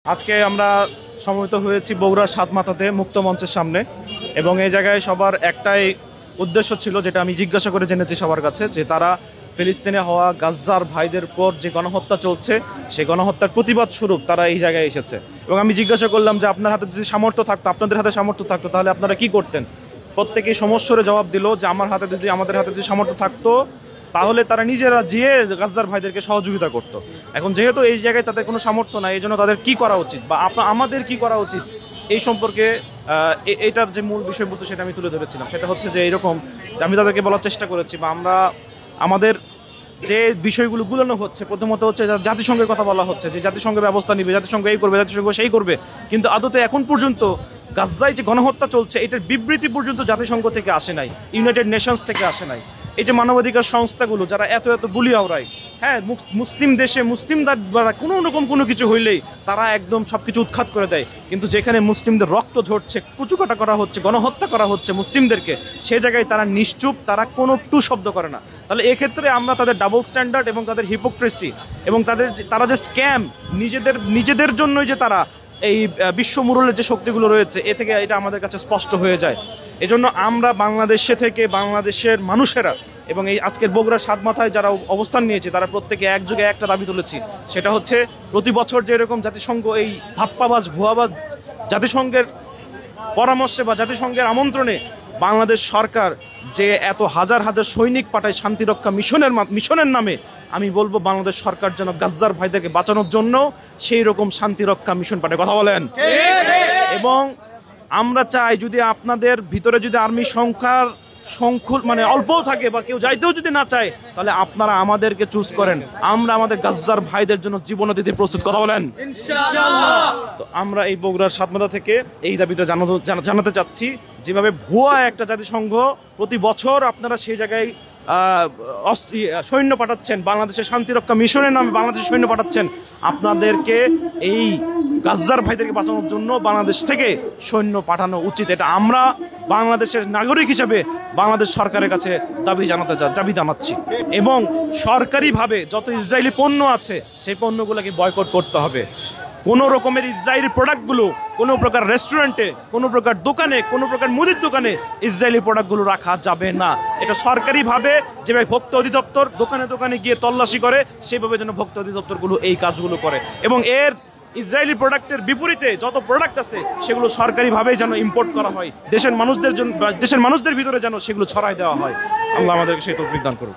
আজকে আমরা সমবেত হয়েছি বগুড়ার সাতমাথাতে মুক্ত মঞ্চের সামনে এবং এই জায়গায় সবার একটাই উদ্দেশ্য ছিল, যেটা আমি জিজ্ঞাসা করে জেনেছি সবার কাছে, যে তারা ফিলিস্তিনে হওয়া গাজ্জার ভাইদের পর যে গণহত্যা চলছে সেই গণহত্যার প্রতিবাদ স্বরূপ তারা এই জায়গায় এসেছে। এবং আমি জিজ্ঞাসা করলাম যে আপনার হাতে যদি সামর্থ্য থাকতো, আপনাদের হাতে সামর্থ্য থাকতো, তাহলে আপনারা কি করতেন? প্রত্যেকেই সমস্বরে জবাব দিল যে আমাদের হাতে যদি সামর্থ্য থাকতো তাহলে তারা নিজেরা যেয়ে গাজ্জার ভাইদেরকে সহযোগিতা করতো। এখন যেহেতু এই জায়গায় তাদের কোনো সামর্থ্য নাই, এই জন্য তাদের কি করা উচিত বা আমাদের কি করা উচিত এই সম্পর্কে এইটার যে মূল বিষয়বস্তু সেটা আমি তুলে ধরেছিলাম। সেটা হচ্ছে যে এইরকম আমি তাদেরকে বলার চেষ্টা করেছি বা আমাদের যে বিষয়গুলো গুলানো হচ্ছে, প্রথমত হচ্ছে জাতিসংঘের কথা বলা হচ্ছে যে জাতিসংঘ ব্যবস্থা নিবে, জাতিসংঘ এই করবে, জাতিসংঘ সেই করবে, কিন্তু আদতে এখন পর্যন্ত গাজ্জায় যে গণহত্যা চলছে এটার বিবৃতি পর্যন্ত জাতিসংঘ থেকে আসে নাই, ইউনাইটেড নেশনস থেকে আসে নাই। এই যে মানবাধিকার সংস্থাগুলো যারা এত বুলি আওড়ায়, হ্যাঁ, মুসলিম দেশে মুসলিমদের দ্বারা কোনো রকম কোনো কিছু হইলেই তারা একদম সব কিছু উৎখাত করে দেয়, কিন্তু যেখানে মুসলিমদের রক্ত ঝরছে, কুচুকাটা করা হচ্ছে, গণহত্যা করা হচ্ছে মুসলিমদেরকে, সে জায়গায় তারা নিশ্চুপ, তারা কোনো টু শব্দ করে না। তাহলে এক্ষেত্রে আমরা তাদের ডাবল স্ট্যান্ডার্ড এবং তাদের হিপোক্রেসি এবং তারা যে স্ক্যাম, নিজেদের জন্যই যে তারা এই বিশ্ব মুরলের যে শক্তিগুলো রয়েছে, এ থেকে এটা আমাদের কাছে স্পষ্ট হয়ে যায়। এজন্য আমরা বাংলাদেশে থেকে বাংলাদেশের মানুষেরা এবং এই আজকের বগুড়ার সাতমাথায় যারা অবস্থান নিয়েছে তারা প্রত্যেকে একযোগে একটা দাবি তুলেছি, সেটা হচ্ছে প্রতি বছর যেরকম জাতিসংঘ এই ধাপ্পাবাজ ভুয়াবাজ জাতিসংঘের পরামর্শে বা জাতিসংঘের আমন্ত্রণে বাংলাদেশ সরকার যে এত হাজার হাজার সৈনিক পাঠায় শান্তিরক্ষা মিশনের নামে, আমি বলবো বাংলাদেশ সরকার যেন গাজ্জার ভাইদেরকে বাঁচানোর জন্য সেই রকম শান্তিরক্ষা মিশন পাঠায়। কথা বলেন। এবং আমরা চাই যদি আপনাদের ভিতরে যদি আর্মি সংখ্যার মানে অল্পও থাকে বা কেউ যাইতেও যদি না চায়, তাহলে আপনারা আমাদেরকে চুজ করেন, আমরা আমাদের গাজ্জার ভাইদের জন্য জীবন দিতে প্রস্তুত। কথা বলেন ইনশাআল্লাহ। তো আমরা এই বগুড়ার সাতমাথা থেকে এই দাবিটা জানাতে চাচ্ছি, যেভাবে ভুয়া একটা জাতিসংঘ প্রতি বছর আপনারা সেই জায়গায় সৈন্য পাঠাচ্ছেন, বাংলাদেশের শান্তিরক্ষা মিশনের নামে বাংলাদেশের সৈন্য পাঠাচ্ছেন, আপনাদেরকে এই গাজ্জার ভাইদেরকে বাঁচানোর জন্য বাংলাদেশ থেকে সৈন্য পাঠানো উচিত। এটা আমরা বাংলাদেশের নাগরিক হিসেবে বাংলাদেশ সরকারের কাছে দাবি জানাচ্ছি। এবং সরকারিভাবে যত ইসরায়েলি পণ্য আছে সেই পণ্যগুলোকে বয়কট করতে হবে। কোনো রকমের ইসরায়েলি প্রোডাক্টগুলো কোনো প্রকার রেস্টুরেন্টে, কোনো প্রকার দোকানে, কোনো প্রকার মুদির দোকানে ইসরায়েলি প্রোডাক্টগুলো রাখা যাবে না। এটা সরকারিভাবে যেভাবে ভোক্তা অধিদপ্তর দোকানে দোকানে গিয়ে তল্লাশি করে, সেইভাবে যেন ভোক্তা অধিদপ্তরগুলো এই কাজগুলো করে এবং এর ইসরায়েলি প্রোডাক্টের বিপরীতে যত প্রোডাক্ট আছে সেগুলো সরকারিভাবে যেন ইম্পোর্ট করা হয়, দেশের মানুষদের ভিতরে যেন সেগুলো ছড়াই দেওয়া হয়। আল্লাহ আমাদেরকে সেই তৌফিক দান করুন।